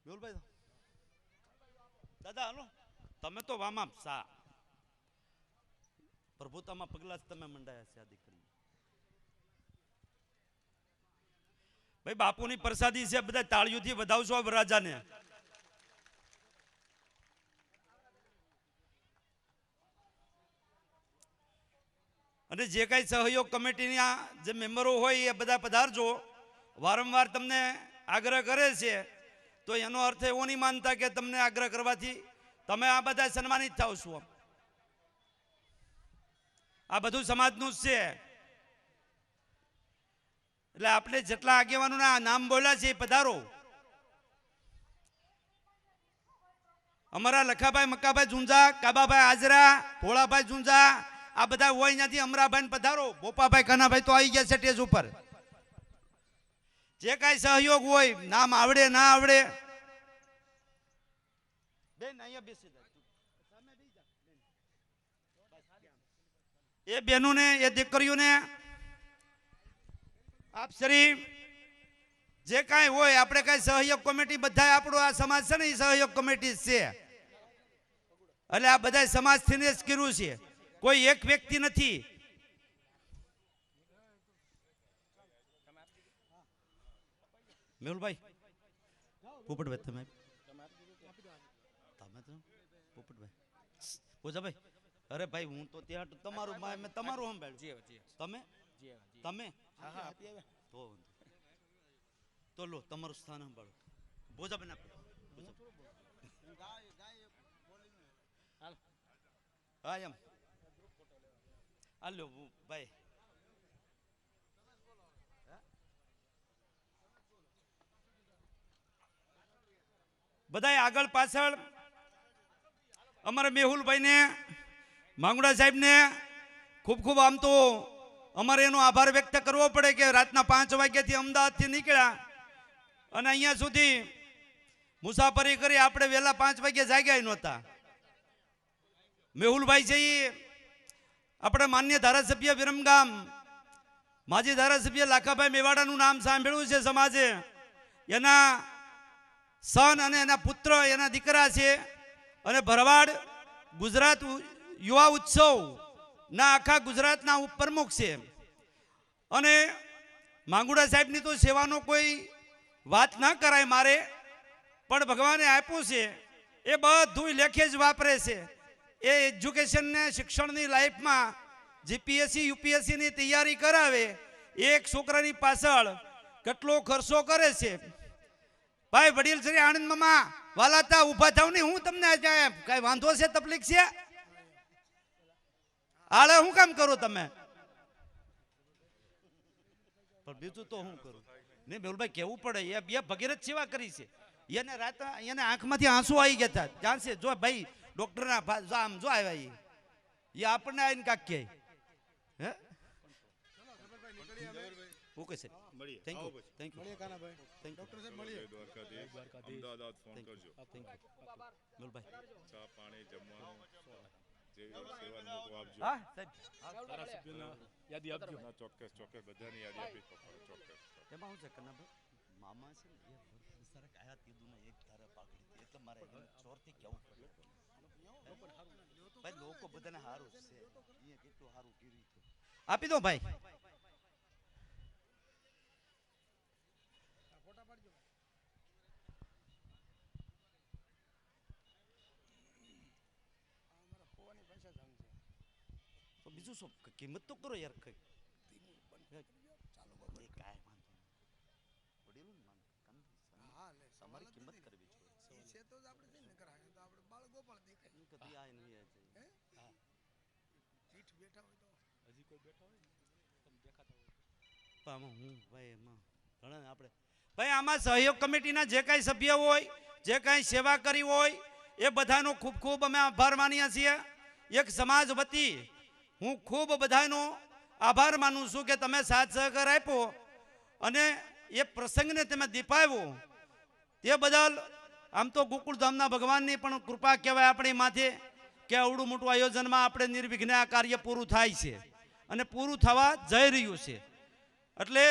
મેહુલભાઈ દાદા હાલો, તમે તો વામા સા પ્રભુતામાં પગલા જ તમે મંડાયા છે. આ દીકરી ભાઈ બાપુની પ્રસાદી છે, બધા તાળીઓથી વધાવશો વરરાજાને. અને જે કાંઈ સહયોગ કમિટીના જે મેમ્બરો હોય એ બધા પધારજો. વારંવાર તમને આગ્રહ કરે છે તો એનો અર્થ એવો નહીં માનતા કે તમને આગ્રહ કરવાથી તમે આ બધા સન્માનિત થાવ છો. આ બધું સમાજનું જ છે. એટલે આપણે જેટલા આગેવાનોના નામ બોલ્યા છે એ પધારો. અમારા લખાભાઈ મક્કાભાઈ ઝુંઝા, કાબાભાઈ હાજરા, ભોળાભાઈ ઝુંઝા, આ બધા હોય ત્યાંથી અમરાભાઈ પધારો. બોપાભાઈ કાનાભાઈ તો આવી ગયા છે સ્ટેજ ઉપર. જે કાંઈ સહયોગ હોય, નામ આવડે ના આવડે, બેન અહીંયા બેસી જા. એ બહેનોને, એ દીકરીઓને આપ શ્રી જે કાંઈ હોય, આપણે કાંઈ સહયોગ કમિટી બધા આપણો આ સમાજ છે ને એ સહયોગ કમિટી છે. એટલે આ બધા સમાજથી જ કર્યું છે, કોઈ એક વ્યક્તિ નથી. મેહુલભાઈ, પોપટભાઈ તમે પોપટભાઈ પૂજાભાઈ, અરે ભાઈ હું તો ત્યાં તમારું મેં તમારું સંભાળ્યું. તમે તમે તો લો તમારું સ્થાન સંભાળો. ભોજાભાઈ આપો. હા એમ હાલો ભાઈ. બધાય આગળ પાછળ અમારા મેહુલભાઈને, માંગુડા સાહેબને ખૂબ ખૂબ આમ તો અમારે એનો આભાર વ્યક્ત કરવો પડે કે રાતના 5 વાગ્યાથી અમદાવાદથી નીકળ્યા અને અહીંયા સુધી મુસાફરી કરી. આપણે વહેલા 5 વાગ્યે જાગ્યા નહોતા. મેહુલભાઈ છે એ આપણે માન્ય ધારાસભ્ય વિરમગામ, માજી ધારાસભ્ય લાખાભાઈ મેવાડાનું નામ સાંભળ્યું છે સમાજે. એના સન અને એના પુત્ર, એના દીકરા છે. અને ભરવાડ ગુજરાત યુવા ઉત્સવ ના આખા ગુજરાતના ઉપપ્રમુખ છે. અને માંગુડા સાહેબની તો સેવાનો કોઈ વાત ના કરાય મારે, પણ ભગવાને આપ્યું છે એ બધું લેખે જ વાપરે છે. એ એજ્યુકેશનને, શિક્ષણની લાઈફમાં જીપીએસસી યુપીએસસીની તૈયારી કરાવે, એક છોકરાની પાછળ કેટલો ખર્ચો કરે છે. ભાઈ વડીલ શ્રી આનંદ મામા વાલાતા ઊભા થાવ ને, હું તમને કઈ વાંધો છે, તકલીફ છે? આળે હું કામ કરું તમે? પણ બીજું તો હું કરું ને મેહુલભાઈ, કેવું પડે. એ બે ભગીરથ સેવા કરી છે. એને રાત એને આંખમાંથી આંસુ આવી ગયા હતા. જાણશે જો ભાઈ ડોક્ટરના આમ જો આવ્યા એ આપણને આવીને કાક કહે. હે okay sir, thank you thank you thank you Ahmedabad phone કરજો. મેહુલભાઈ ચા પાણી જમવાનું જે સેવા મોકો આપજો. હા સાહેબ યાદી આપજો. ના, ચોક્કસ ચોક્કસ બધાની યાદી આપી ચોક્કસ. એમાં શું છે કન્નાભાઈ, મામા છે ને એ બિચારા કાયા કીધું ને એક ધારે પાકડી હતી, એટલે મારે ચોરથી કેવું પડે. ભાઈ લોકો બધાને સારું છે, અહીંયા કેટલું સારું કર્યું છે. આપી દો ભાઈ. તો બીજું શું, કિંમત તો કરો યાર. કઈ તમારી કિંમત કરવી જોઈએ. કદી આ નહીં આ આમાં હું ભાઈ એમાં ઘણા આપણે ભાઈ આમાં સહયોગ કમિટીના જે કાંઈ સભ્ય હોય, જે કાંઈ સેવા કરી હોય એ બધાનો ખૂબ ખૂબ અમે આભાર માનીએ છીએ. એક સમાજ વતી હું ખૂબ બધાનો આભાર માનું છું કે તમે સાથ સહકાર આપ્યો અને એ પ્રસંગને તમે દીપાવ્યો. તે બદલ આમ તો ગોકુળધામના ભગવાનની પણ કૃપા કહેવાય આપણી માથે કે આવડું મોટું આયોજનમાં આપણે નિર્વિઘ્ને આ કાર્ય પૂરું થાય છે અને પૂરું થવા જઈ રહ્યું છે. એટલે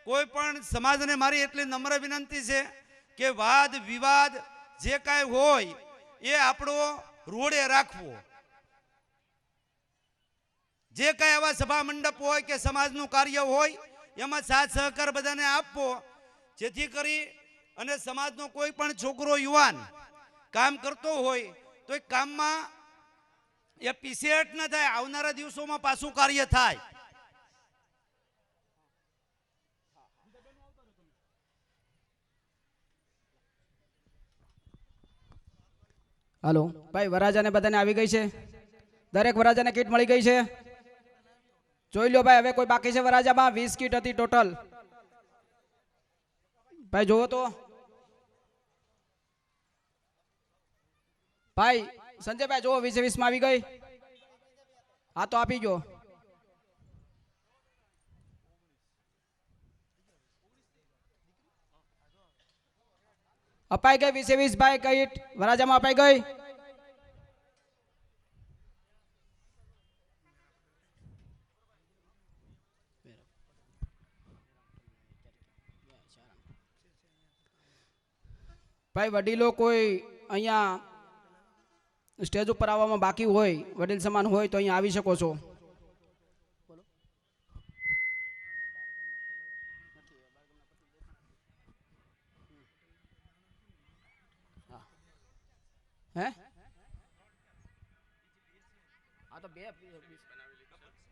કોઈ પણ સમાજને મારી એટલી નમ્ર વિનંતી છે કે વાદ વિવાદ જે કાંઈ હોય એ આપણો રોડે રાખવો. જે કાંઈ આવા સભા મંડપ હોય કે સમાજનું કાર્ય હોય એમાં સાથ સહકાર બધાને આપવો, જેથી કરી અને સમાજનો કોઈ પણ છોકરો યુવાન કામ કરતો હોય તો એ કામમાં એ પીછેહટ ન થાય, આવનારા દિવસોમાં પાછું કાર્ય થાય. હાલો ભાઈ, વરાજાને બધાને આવી ગઈ છે? દરેક વરાજાને કીટ મળી ગઈ છે? જોઈ લો ભાઈ, હવે કોઈ બાકી છે વરાજામાં? 20 કીટ હતી ટોટલ. ભાઈ જોવો તો. ભાઈ સંજયભાઈ જોવો, 20 માં આવી ગઈ. હા તો આપી જો. અપાઈ ગઈ 20 ભાઈ કીટ વરાજામાં અપાઈ ગઈ. ભાઈ વડીલો કોઈ અહીંયા સ્ટેજ ઉપર આવવામાં બાકી હોય, વડીલ સમાન હોય તો અહીંયા આવી શકો છો. હે હા તો બે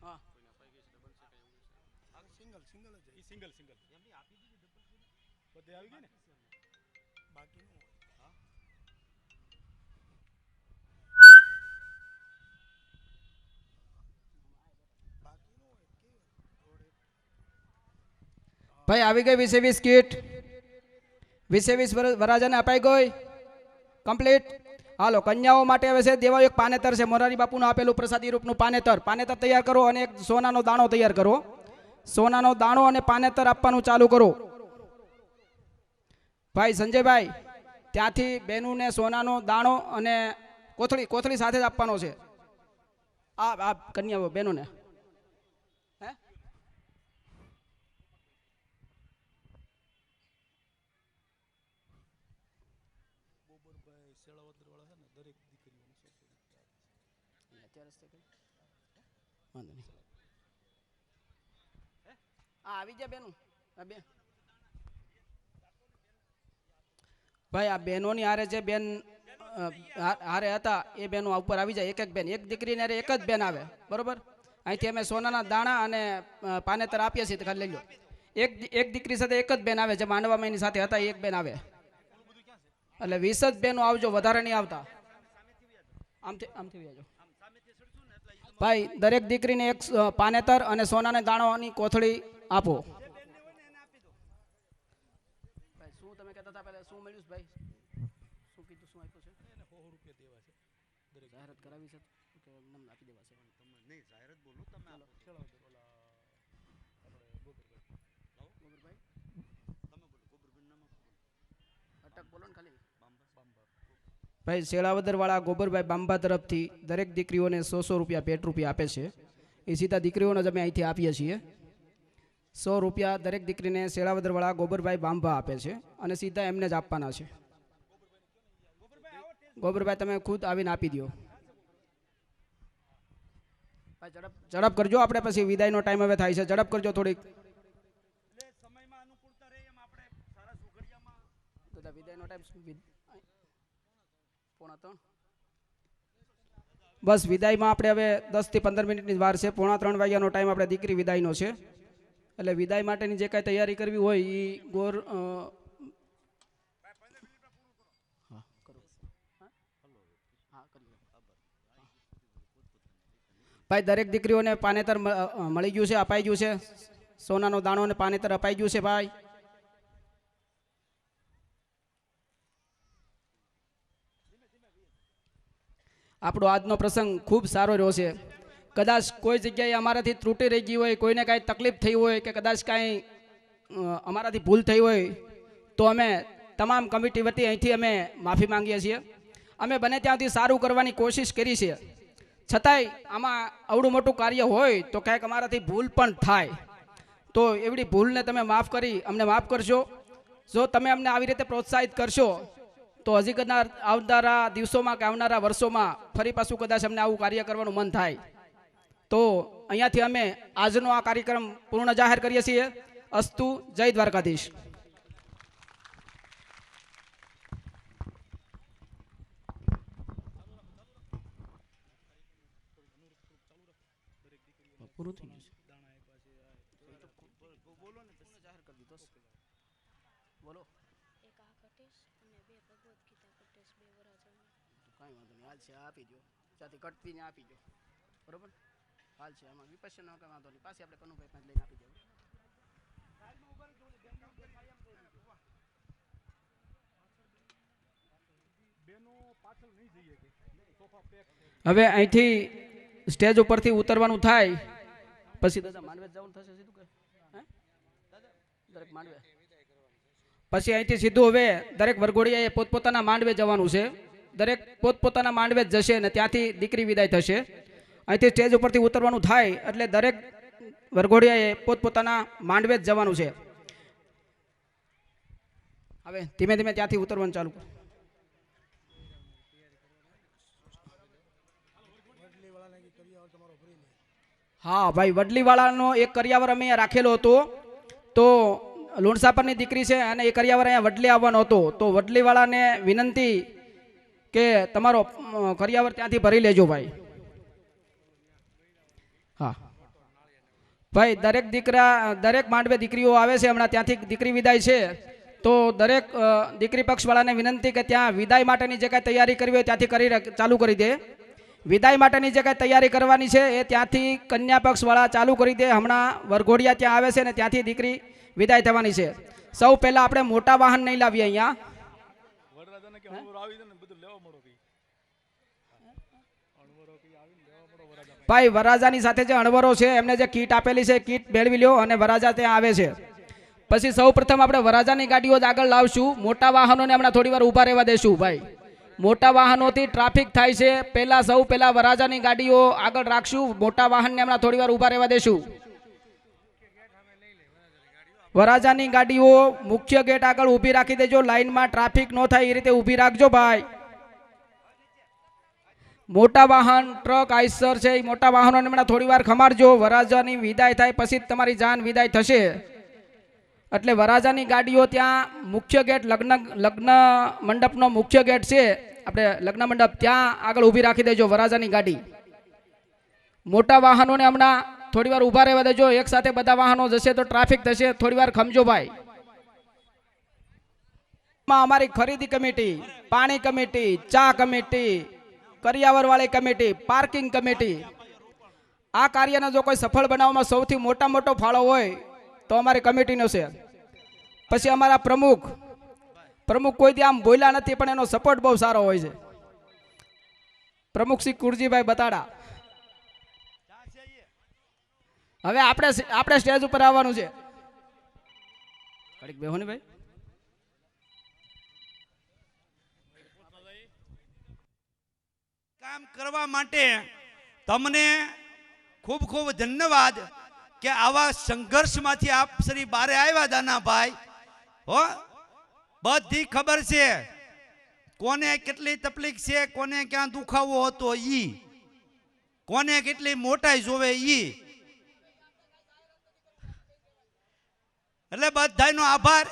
હા ભાઈ આવી ગઈ 20 કીટ. 20 વરાજાને અપાઈ ગઈ કમ્પ્લીટ. હાલો કન્યાઓ માટે હવે છે દેવા એક પાનેતર છે, મોરારી બાપુનું આપેલું પ્રસાદી રૂપનું પાનેતર. પાનેતર તૈયાર કરો અને એક સોનાનો દાણો તૈયાર કરો. સોનાનો દાણો અને પાનેતર આપવાનું ચાલુ કરો. ભાઈ સંજયભાઈ ત્યાંથી બેનુને સોનાનો દાણો અને કોથળી સાથે જ આપવાનો છે. આ કન્યાઓ બેનોને. હે આવી જાય બેનું. ભાઈ આ બહેનોની હારે જે બેન હારે હતા એ બેનો ઉપર આવી જાય. એક એક બેન, એક દીકરીને હારે એક જ બેન આવે, બરોબર? અહીંથી અમે સોનાના દાણા અને પાનેતર આપીએ છીએ, ખાલી લઈ લો. એક દીકરી સાથે એક જ બેન આવે, જે માંડવામાં એની સાથે હતા એક બેન આવે. એટલે 20 જ બેનો આવજો, વધારે નહીં આવતા. આમથી આવજો ભાઈ. દરેક દીકરીને એક પાનેતર અને સોનાના દાણોની કોથળી આપો. શું તમે કહેતા હતા પહેલા, શું મળ્યું ભાઈ? શું કીધું, શું આપ્યું છે? જાહેરાત કરાવી છે કે એમને આપી દેવા છે? નહીં, જાહેરાત બોલો તમે. ગોબરભાઈ અટક બોલો ને ખાલી. ભાઈ શેળાવદર વાળા ગોબરભાઈ બાંબા તરફથી દરેક દીકરીઓને 100 રૂપિયા ભેટ રૂપિયા આપે છે. એ સીધા દીકરીઓને જ અમે અહીંથી આપીએ છીએ. 100 રૂપિયા દરેક દીકરીને શેળાવદર વાળા ગોબરભાઈ બાંબા આપે છે અને સીધા એમને જ આપવાના છે. ગોબરભાઈ તમે ખુદ આવીને આપી દો. ભાઈ ઝડપ કરજો, આપણે પછી વિદાયનો ટાઈમ હવે થાય છે. ઝડપ કરજો થોડીક. વિદાયનો ટાઈમ બસ વિદાયમાં આપણે હવે 10 થી 15 મિનિટની વાર છે. 2:45 વાગ્યાનો ટાઈમ આપણે દીકરી વિદાયનો છે. એટલે વિદાય માટેની જે કાંઈ તૈયારી કરવી હોય એ ભાઈ દરેક દીકરીઓને પાનેતર મળી ગયું છે, અપાઈ ગયું છે. સોનાનો દાણો અને પાનેતર અપાઈ ગયું છે ભાઈ. આપણો આજનો પ્રસંગ ખૂબ સારો રહ્યો છે. કદાચ કોઈ જગ્યાએ અમારાથી ત્રુટિ રહી ગઈ હોય, કોઈને કાંઈ તકલીફ થઈ હોય કે કદાચ કાંઈ અમારાથી ભૂલ થઈ હોય તો અમે તમામ કમિટી વતી અહીંથી અમે માફી માંગીએ છીએ. અમે બને ત્યાંથી સારું કરવાની કોશિશ કરી છે. છતાંય આમાં આવડું મોટું કાર્ય હોય તો કાંઈક અમારાથી ભૂલ પણ થાય. તો એવડી ભૂલને તમે માફ કરી અમને માફ કરશો. જો તમે અમને આવી રીતે પ્રોત્સાહિત કરશો તો હજી કદાચ આવનારા દિવસોમાં કે આવનારા વર્ષોમાં ફરી પાછું કદાચ અમને આવું કાર્ય કરવાનું મન થાય. તો અહીંયાથી અમે આજનો આ કાર્યક્રમ પૂર્ણ જાહેર કરીએ છીએ. અસ્તુ. જય દ્વારકાધીશ. પૂરું થઈ ગયું બોલો કાંઈ વાંધો નહીં હાલ છે આપી દો ત્યાંથી કટથી ને આપી દો બરોબર હાલ છે આમાં વિપસ્યનો કાંઈ વાંધો નહીં પાછી આપણે કનુભાઈ પાસે લઈને આપી દેવું હવે અહીંથી સ્ટેજ ઉપરથી ઉતરવાનું થાય પછી દાદા માંડવે જવાનું થશે સીધું કે દરેક માંડવે પછી અહીંથી સીધું હવે દરેક વરઘોડિયાએ પોતપોતાના માંડવે જવાનું છે દરેક પોતપોતાના માંડવે જ જશે અને ત્યાંથી દીકરી વિદાય થશે અહીંથી સ્ટેજ ઉપરથી ઉતરવાનું થાય એટલે દરેક વરઘોડિયાએ પોતપોતાના માંડવે જ જવાનું છે હવે ધીમે ધીમે ત્યાંથી ઉતરવાનું ચાલુ કરો હા ભાઈ વડલીવાળાનો એક કરિયાવર અમે અહીંયા રાખેલો હતો તો લુણસાપરની દીકરી છે અને એ કરિયાવર અહીંયા વડલી આવવાનો હતો તો વડલીવાળાને વિનંતી કે તમારો કરિયાવર ત્યાંથી ભરી લેજો ભાઈ હા ભાઈ દરેક માંડવે દીકરીઓ આવે છે હમણાં ત્યાંથી દીકરી વિદાય છે તો દરેક દીકરી પક્ષવાળાને વિનંતી કે ત્યાં વિદાય માટેની જે કાંઈ તૈયારી કરવી હોય ત્યાંથી ચાલુ કરી દે વિદાય માટેની જે કાંઈ તૈયારી કરવાની છે એ ત્યાંથી કન્યા પક્ષવાળા ચાલુ કરી દે હમણાં વરઘોડિયા ત્યાં આવે છે ને ત્યાંથી દીકરી વિદાય થવાની છે સૌ પહેલાં આપણે મોટા વાહન નહીં લાવીએ અહીંયા ભાઈ વરરાજાની સાથે જે અણવરો છે એમને જે કીટ આપેલી છે કીટ મેળવી લ્યો અને વરરાજા ત્યાં આવે છે પછી સૌ પ્રથમ આપણે વરરાજાની ગાડીઓ જ આગળ લાવશું મોટા વાહનોને હમણાં થોડી વાર ઊભા રહેવા દેશું ભાઈ મોટા વાહનોથી ટ્રાફિક થાય છે સૌ પહેલા વરરાજાની ગાડીઓ આગળ રાખશું મોટા વાહનને હમણાં થોડી વાર ઊભા રહેવા દેશું વરરાજાની ગાડીઓ મુખ્ય ગેટ આગળ ઊભી રાખી દેજો લાઈનમાં ટ્રાફિક ન થાય એ રીતે ઊભી રાખજો ભાઈ મોટા વાહન ટ્રક આઈસર છે એ મોટા વાહનોને હમણાં થોડી વાર ખમાડજો વરરાજાની વિદાય થાય પછી જ તમારી જાન વિદાય થશે એટલે વરરાજાની ગાડીઓ ત્યાં મુખ્ય ગેટ લગ્ન મંડપનો મુખ્ય ગેટ છે આપણે લગ્ન મંડપ ત્યાં આગળ ઊભી રાખી દેજો વરરાજાની ગાડી મોટા વાહનોને હમણાં થોડી વાર ઊભા રહેવા દેજો એક સાથે બધા વાહનો જશે તો ટ્રાફિક થશે થોડી વાર ખમજો ભાઈ અમારી ખરીદી કમિટી પાણી કમિટી ચા કમિટી કરિયાવર વાળી કમિટી પાર્કિંગ કમિટી આ કાર્યને જો કોઈ સફળ બનાવવામાં સૌથી મોટો ફાળો હોય તો અમારી કમિટીનો છે પછી અમારા પ્રમુખ કોઈ દી આમ બોલ્યા નથી પણ એનો સપોર્ટ બહુ સારો હોય છે પ્રમુખ શ્રી કુરજીભાઈ બતાડા હવે આપણે સ્ટેજ ઉપર આવવાનું છે બેહો ને ભાઈ કામ કરવા માટે તમને ખૂબ ખૂબ ધન્યવાદ કે આવા સંઘર્ષમાંથી આપ શ્રી બારે આવ્યા દાનાભાઈ હો બધી ખબર છે કોને કેટલી તકલીફ છે કોને ક્યાં દુખાવો હતો ઈ કોને કેટલી મોટાઈ જોવે ઈ એટલે બધાનો આભાર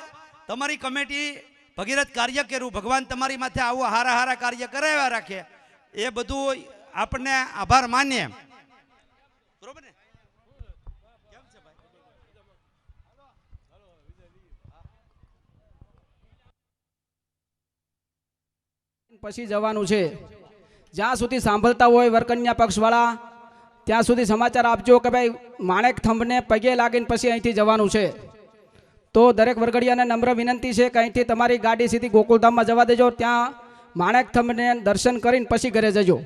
તમારી કમિટી ભગીરથ કાર્ય કર્યું ભગવાન તમારી માથે આવું હારા કાર્ય કરાવ્યા રાખે એ બધું આપણને આભાર માનીએ બરોબર ને પછી જવાનું છે જ્યાં સુધી સાંભળતા હોય વરકન્યા પક્ષવાળા ત્યાં સુધી સમાચાર આપજો કે ભાઈ માણેક થંભને પગે લાગીને પછી અહીંથી જવાનું છે તો દરેક વરઘડિયાને નમ્ર વિનંતી છે કે અહીંથી તમારી ગાડી સીધી ગોકુલધામમાં જવા દેજો ત્યાં માણેક થંભને દર્શન કરીને પછી ઘરે જજો